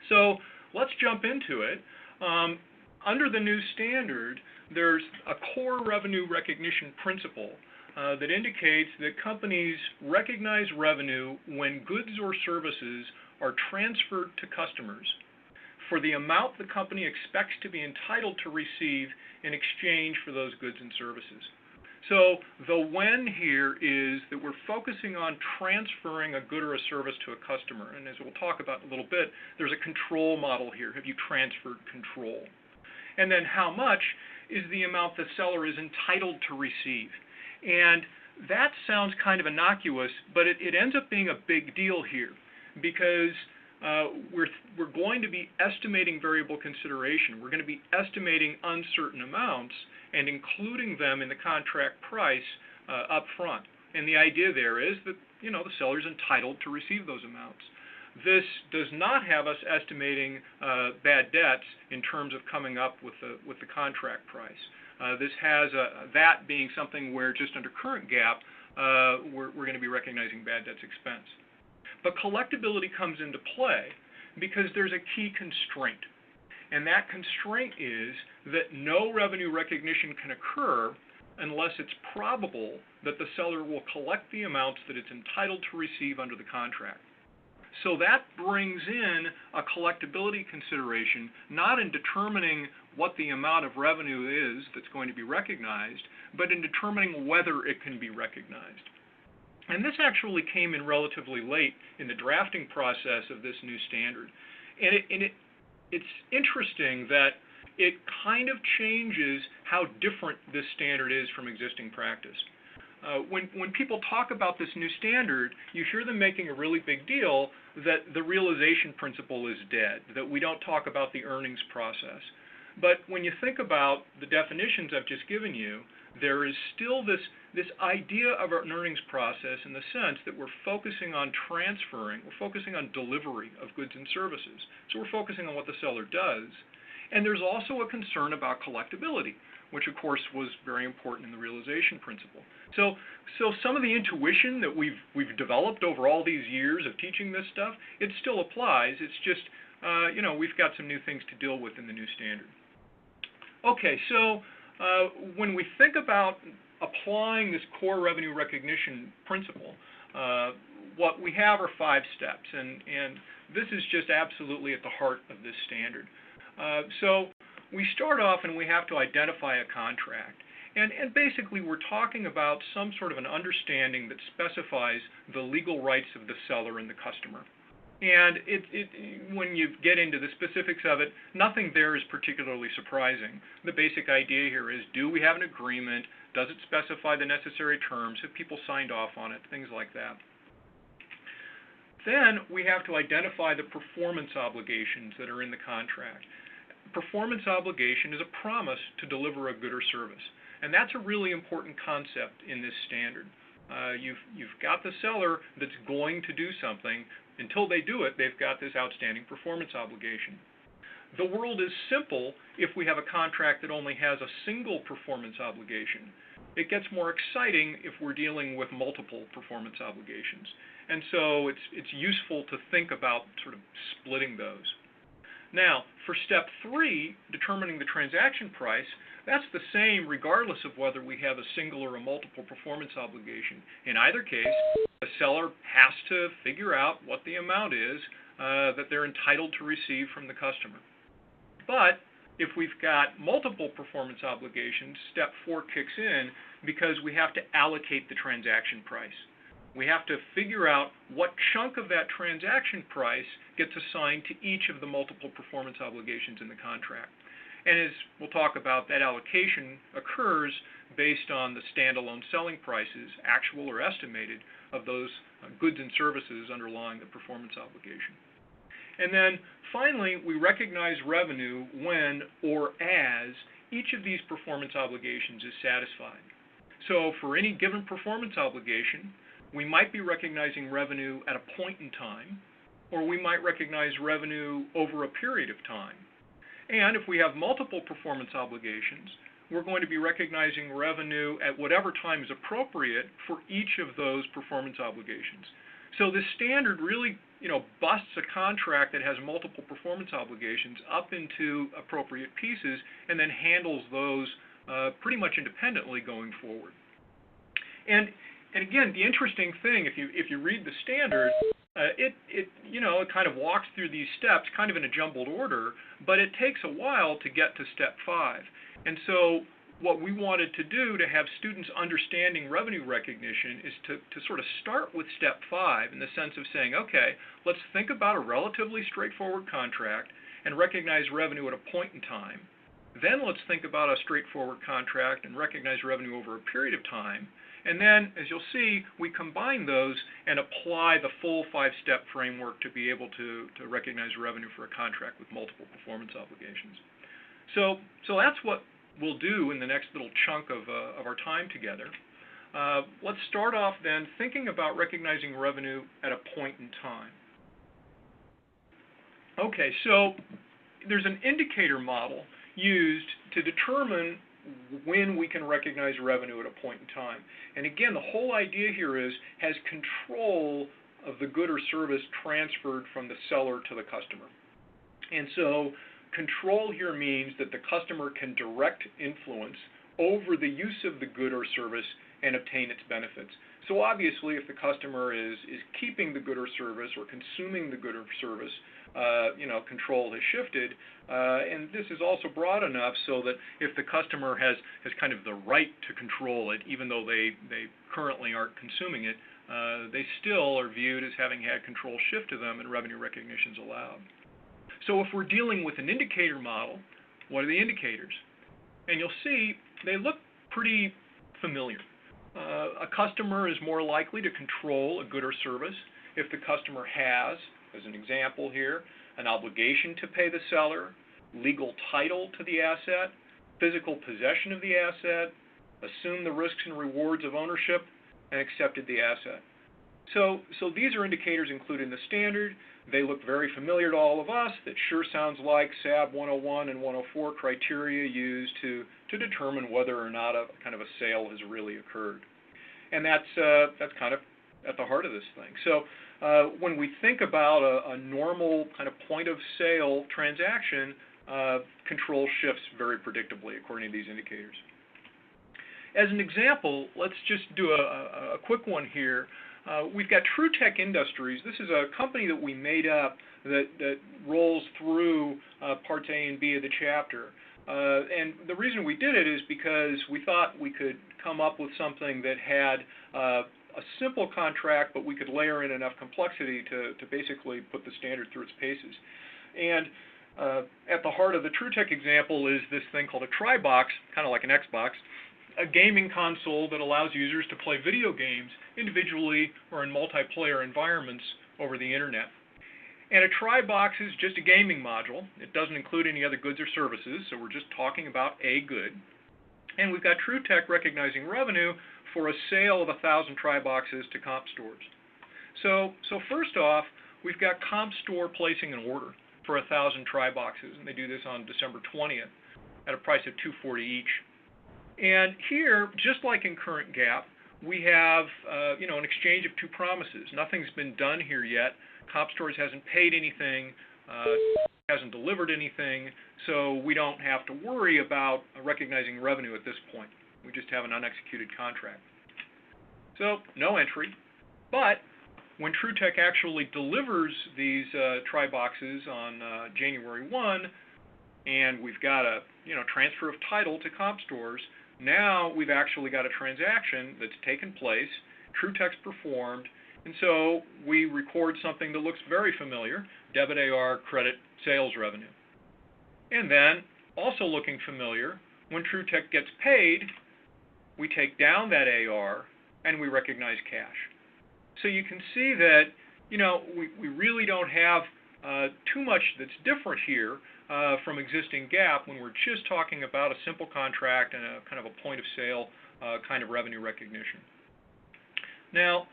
So let's jump into it. Under the new standard, there's a core revenue recognition principle that indicates that companies recognize revenue when goods or services are transferred to customers for the amount the company expects to be entitled to receive in exchange for those goods and services. So the when here is that we're focusing on transferring a good or a service to a customer. And as we'll talk about in a little bit, there's a control model here. Have you transferred control? And then how much is the amount the seller is entitled to receive? And that sounds kind of innocuous, but it ends up being a big deal here because we're going to be estimating variable consideration. We're going to be estimating uncertain amounts and including them in the contract price up front. And the idea there is that, the seller is entitled to receive those amounts. This does not have us estimating bad debts in terms of coming up with the contract price. This has that being something where just under current GAAP, we're going to be recognizing bad debts expense. But collectibility comes into play because there's a key constraint. And that constraint is that no revenue recognition can occur unless it's probable that the seller will collect the amounts that it's entitled to receive under the contract. So that brings in a collectibility consideration, not in determining what the amount of revenue is that's going to be recognized, but in determining whether it can be recognized. And this actually came in relatively late in the drafting process of this new standard. And it's interesting that it kind of changes how different this standard is from existing practice. When people talk about this new standard, you hear them making a really big deal that the realization principle is dead, that we don't talk about the earnings process. But when you think about the definitions I've just given you, there is still this idea of an earnings process in the sense that we're focusing on transferring, we're focusing on delivery of goods and services. So we're focusing on what the seller does. And there's also a concern about collectibility, which of course was very important in the realization principle. So some of the intuition that we've developed over all these years of teaching this stuff, it still applies. It's just, we've got some new things to deal with in the new standard. Okay, so when we think about applying this core revenue recognition principle, what we have are 5 steps, and this is just absolutely at the heart of this standard. So we start off and we have to identify a contract. And basically we're talking about some sort of an understanding that specifies the legal rights of the seller and the customer. And when you get into the specifics of it, nothing there is particularly surprising. The basic idea here is, do we have an agreement? Does it specify the necessary terms? Have people signed off on it? Things like that. Then we have to identify the performance obligations that are in the contract. Performance obligation is a promise to deliver a good or service. And that's a really important concept in this standard. You've got the seller that's going to do something. Until they do it, they've got this outstanding performance obligation. The world is simple if we have a contract that only has a single performance obligation. It gets more exciting if we're dealing with multiple performance obligations. And so it's useful to think about sort of splitting those. Now, for step 3, determining the transaction price, that's the same regardless of whether we have a single or a multiple performance obligation. In either case, the seller has to figure out what the amount is that they're entitled to receive from the customer. But if we've got multiple performance obligations, step 4 kicks in because we have to allocate the transaction price. We have to figure out what chunk of that transaction price gets assigned to each of the multiple performance obligations in the contract. And as we'll talk about, that allocation occurs based on the standalone selling prices, actual or estimated, of those goods and services underlying the performance obligation. And then finally, we recognize revenue when or as each of these performance obligations is satisfied. So for any given performance obligation, we might be recognizing revenue at a point in time, or we might recognize revenue over a period of time. And if we have multiple performance obligations, we're going to be recognizing revenue at whatever time is appropriate for each of those performance obligations. So the standard really, busts a contract that has multiple performance obligations up into appropriate pieces and then handles those pretty much independently going forward. And again, the interesting thing, if you read the standard, it kind of walks through these steps kind of in a jumbled order, but it takes a while to get to step 5. And so what we wanted to do to have students understanding revenue recognition is to sort of start with step 5 in the sense of saying, okay, let's think about a relatively straightforward contract and recognize revenue at a point in time. Then let's think about a straightforward contract and recognize revenue over a period of time. And then, as you'll see, we combine those and apply the full 5-step framework to be able to recognize revenue for a contract with multiple performance obligations. So that's what we'll do in the next little chunk of our time together. Let's start off then thinking about recognizing revenue at a point in time. Okay, so there's an indicator model used to determine when we can recognize revenue at a point in time. And again, the whole idea here is, has control of the good or service transferred from the seller to the customer. And so control here means that the customer can direct influence over the use of the good or service and obtain its benefits. So obviously, if the customer is keeping the good or service or consuming the good or service, control has shifted, and this is also broad enough so that if the customer has kind of the right to control it, even though they currently aren't consuming it, they still are viewed as having had control shift to them, and revenue recognition is allowed. So if we're dealing with an indicator model, what are the indicators? And you'll see they look pretty familiar. A customer is more likely to control a good or service if the customer has, as an example here, an obligation to pay the seller, legal title to the asset, physical possession of the asset, assumed the risks and rewards of ownership, and accepted the asset. So these are indicators included in the standard. They look very familiar to all of us. That sure sounds like SAB 101 and 104 criteria used to determine whether or not a kind of a sale has really occurred. And that's kind of at the heart of this thing. So when we think about a normal kind of point of sale transaction, control shifts very predictably according to these indicators. As an example, let's just do a quick one here. We've got TruTech Industries. This is a company that we made up that rolls through Parts A and B of the chapter. And the reason we did it is because we thought we could come up with something that had a simple contract, but we could layer in enough complexity to basically put the standard through its paces. And at the heart of the TruTech example is this thing called a TriBox, kind of like an Xbox, a gaming console that allows users to play video games individually or in multiplayer environments over the internet. And a TriBox is just a gaming module. It doesn't include any other goods or services, so we're just talking about a good. And we've got TruTech recognizing revenue for a sale of 1,000 TriBoxes to comp stores. So first off, we've got comp store placing an order for 1,000 TriBoxes, and they do this on December 20th at a price of $240 each. And here, just like in current GAAP, we have an exchange of two promises. Nothing's been done here yet. Comp Stores hasn't paid anything, hasn't delivered anything, so we don't have to worry about recognizing revenue at this point. We just have an unexecuted contract. So no entry. But when TruTech actually delivers these TriBoxes on January 1, and we've got a transfer of title to Comp Stores, now we've actually got a transaction that's taken place, TruTech's performed, and so we record something that looks very familiar, debit AR, credit sales revenue. And then, also looking familiar, when TruTech gets paid, we take down that AR and we recognize cash. So you can see that, we really don't have too much that's different here from existing GAAP when we're just talking about a simple contract and a kind of a point of sale kind of revenue recognition. Now,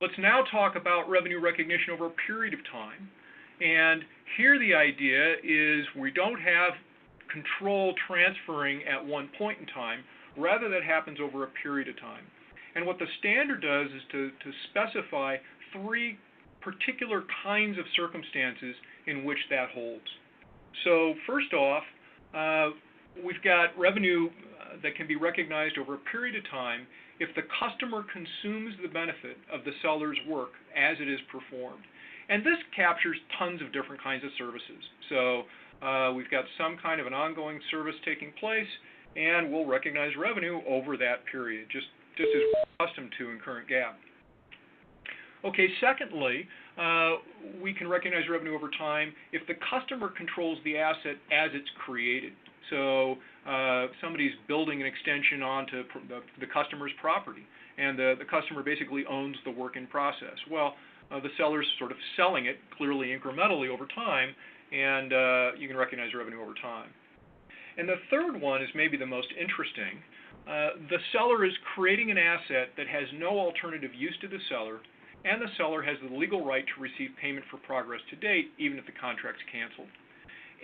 let's now talk about revenue recognition over a period of time. And here the idea is we don't have control transferring at one point in time, rather that happens over a period of time. And what the standard does is to specify 3 particular kinds of circumstances in which that holds. So first off, we've got revenue that can be recognized over a period of time if the customer consumes the benefit of the seller's work as it is performed. And this captures tons of different kinds of services. So we've got some kind of an ongoing service taking place, and we'll recognize revenue over that period, just as we're accustomed to in current GAAP. Okay, secondly, we can recognize revenue over time if the customer controls the asset as it's created. So somebody's building an extension onto the customer's property, and the customer basically owns the work in process. Well, the seller's sort of selling it, clearly incrementally over time, and you can recognize revenue over time. And the third one is maybe the most interesting. The seller is creating an asset that has no alternative use to the seller, and the seller has the legal right to receive payment for progress to date, even if the contract's canceled.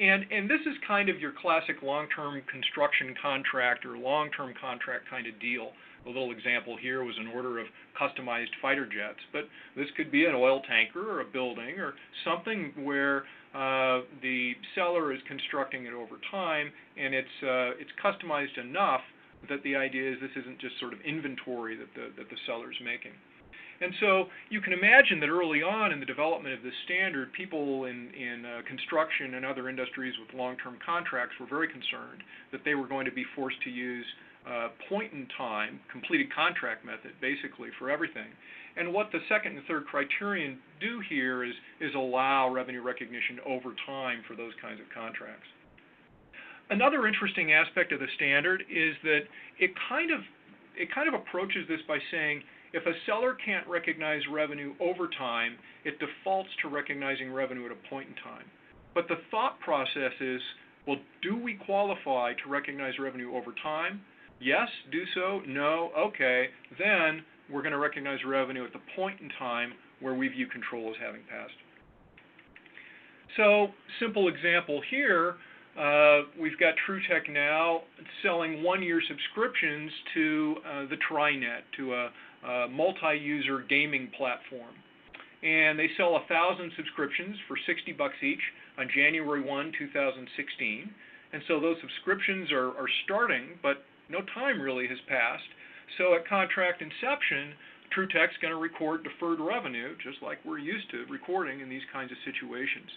And this is kind of your classic long-term construction contract or long-term contract kind of deal. A little example here was an order of customized fighter jets, but this could be an oil tanker or a building or something where the seller is constructing it over time, and it's customized enough that the idea is this isn't just sort of inventory that the seller's making. And so you can imagine that early on in the development of this standard, people in construction and other industries with long-term contracts were very concerned that they were going to be forced to use point-in-time, completed contract method, basically, for everything. And what the second and third criterion do here is allow revenue recognition over time for those kinds of contracts. Another interesting aspect of the standard is that it kind of approaches this by saying, if a seller can't recognize revenue over time, it defaults to recognizing revenue at a point in time. But the thought process is, well, do we qualify to recognize revenue over time? Yes, do so. No, okay. Then we're going to recognize revenue at the point in time where we view control as having passed. So, simple example here, we've got TrueTech now selling one-year subscriptions to the TriNet, to a multi-user gaming platform. And they sell 1,000 subscriptions for $60 each on January 1, 2016. And so those subscriptions are starting, but no time really has passed. So at contract inception, TrueTech's going to record deferred revenue, just like we're used to recording in these kinds of situations.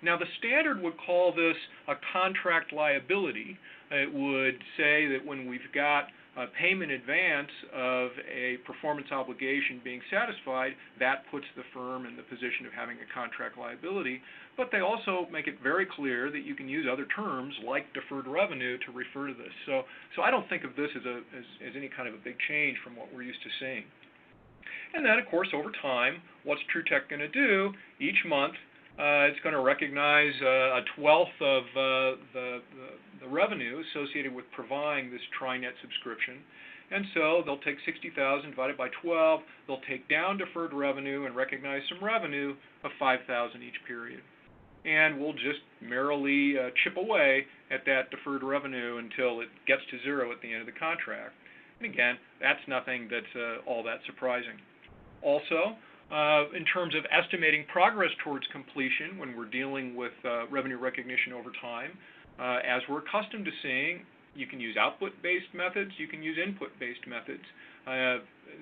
Now, the standard would call this a contract liability. It would say that when we've got a payment advance of a performance obligation being satisfied, that puts the firm in the position of having a contract liability. But they also make it very clear that you can use other terms like deferred revenue to refer to this. So I don't think of this as any kind of a big change from what we're used to seeing. And then, of course, over time, what's TrueTech going to do? Each month, it's going to recognize a 1/12 of the revenue associated with providing this TriNet subscription. And so they'll take 60,000 divided by 12. They'll take down deferred revenue and recognize some revenue of 5,000 each period. And we'll just merrily chip away at that deferred revenue until it gets to zero at the end of the contract. And again, that's nothing that's all that surprising. Also, in terms of estimating progress towards completion when we're dealing with revenue recognition over time, as we're accustomed to seeing, you can use output-based methods, you can use input-based methods.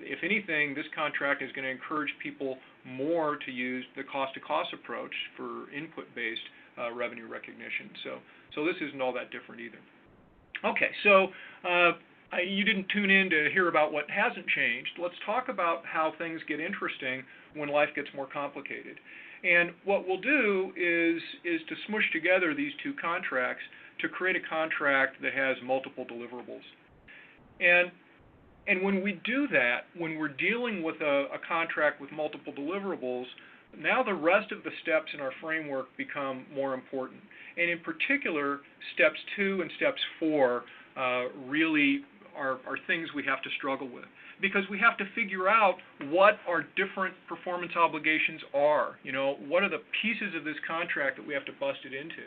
If anything, this contract is going to encourage people more to use the cost-to-cost approach for input-based revenue recognition. So this isn't all that different either. Okay, so you didn't tune in to hear about what hasn't changed. Let's talk about how things get interesting when life gets more complicated. And what we'll do is to smush together these two contracts to create a contract that has multiple deliverables. And when we do that, when we're dealing with a contract with multiple deliverables, now the rest of the steps in our framework become more important. And in particular, steps 2 and steps 4 really are things we have to struggle with, because we have to figure out what our different performance obligations are. You know, what are the pieces of this contract that we have to bust it into?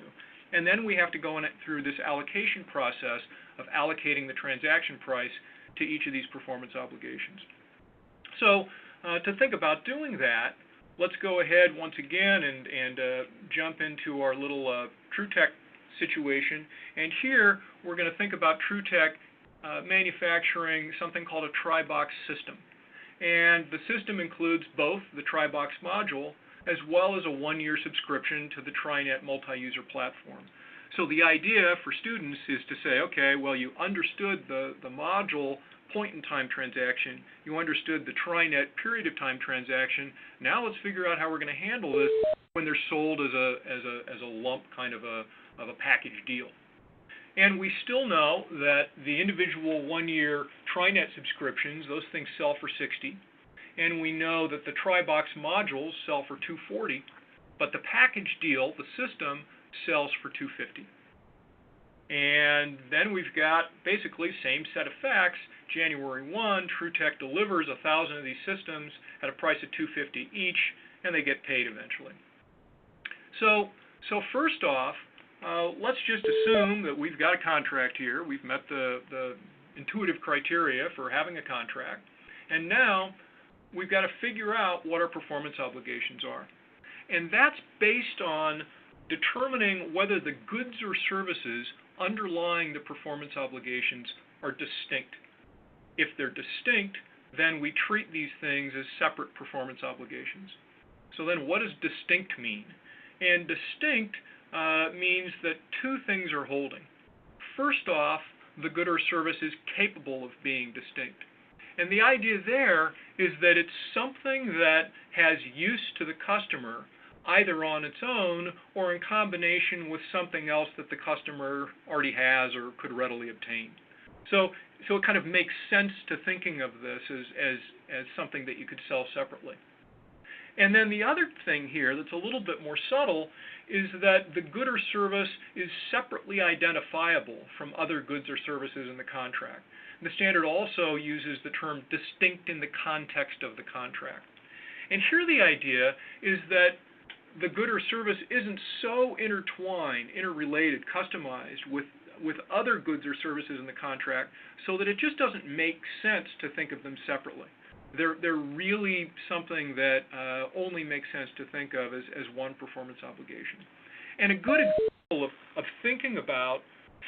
And then we have to go through this allocation process of allocating the transaction price to each of these performance obligations. So to think about doing that, let's go ahead once again and jump into our little TrueTech situation. And here we're going to think about TrueTech manufacturing something called a TriBox system. And the system includes both the TriBox module as well as a one-year subscription to the TriNet multi-user platform. So the idea for students is to say, okay, well, you understood the module point-in-time transaction, you understood the TriNet period-of-time transaction. Now let's figure out how we're going to handle this when they're sold as a lump kind of a package deal. And we still know that the individual one-year TriNet subscriptions, those things sell for $60, and we know that the TriBox modules sell for $240, but the package deal, the system, sells for $250. And then we've got basically same set of facts. January 1, TrueTech delivers 1,000 of these systems at a price of $250 each, and they get paid eventually. So first off, let's just assume that we've got a contract here. We've met the intuitive criteria for having a contract, and now we've got to figure out what our performance obligations are. And that's based on determining whether the goods or services underlying the performance obligations are distinct. If they're distinct, then we treat these things as separate performance obligations. So then what does distinct mean? And distinct means that two things are holding. First off, the good or service is capable of being distinct. And the idea there is that it's something that has use to the customer, either on its own or in combination with something else that the customer already has or could readily obtain. So it kind of makes sense to thinking of this as something that you could sell separately. And then the other thing here that's a little bit more subtle is that the good or service is separately identifiable from other goods or services in the contract. And the standard also uses the term distinct in the context of the contract. And here the idea is that the good or service isn't so intertwined, interrelated, customized with other goods or services in the contract so that it just doesn't make sense to think of them separately. They're really something that only makes sense to think of as one performance obligation. And a good example of thinking about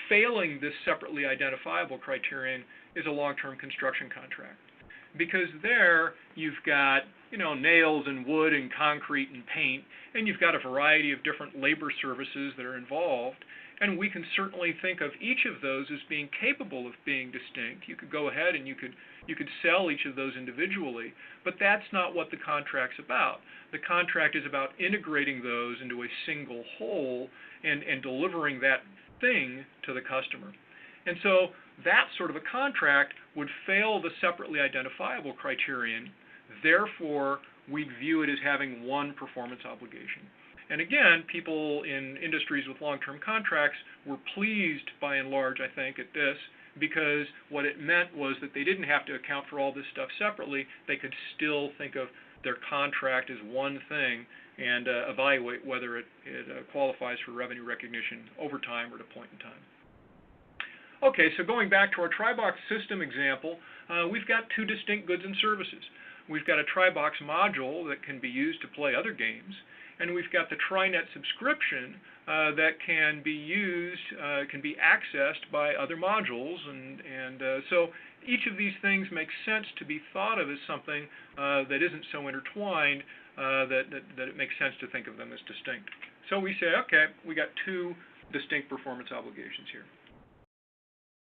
failing this separately identifiable criterion is a long-term construction contract. Because there you've got, nails and wood and concrete and paint, and you've got a variety of different labor services that are involved. And we can certainly think of each of those as being capable of being distinct. You could go ahead and you could sell each of those individually, but that's not what the contract's about. The contract is about integrating those into a single whole and delivering that thing to the customer. And so that sort of a contract would fail the separately identifiable criterion. Therefore, we'd view it as having one performance obligation. And again, people in industries with long-term contracts were pleased by and large, I think, at this, because what it meant was that they didn't have to account for all this stuff separately. They could still think of their contract as one thing and evaluate whether it qualifies for revenue recognition over time or at a point in time. Okay, so going back to our TriBox system example, we've got two distinct goods and services. We've got a TriBox module that can be used to play other games, and we've got the TriNet subscription that can be used, can be accessed by other modules, and so each of these things makes sense to be thought of as something that isn't so intertwined that it makes sense to think of them as distinct. So we say, okay, we got two distinct performance obligations here.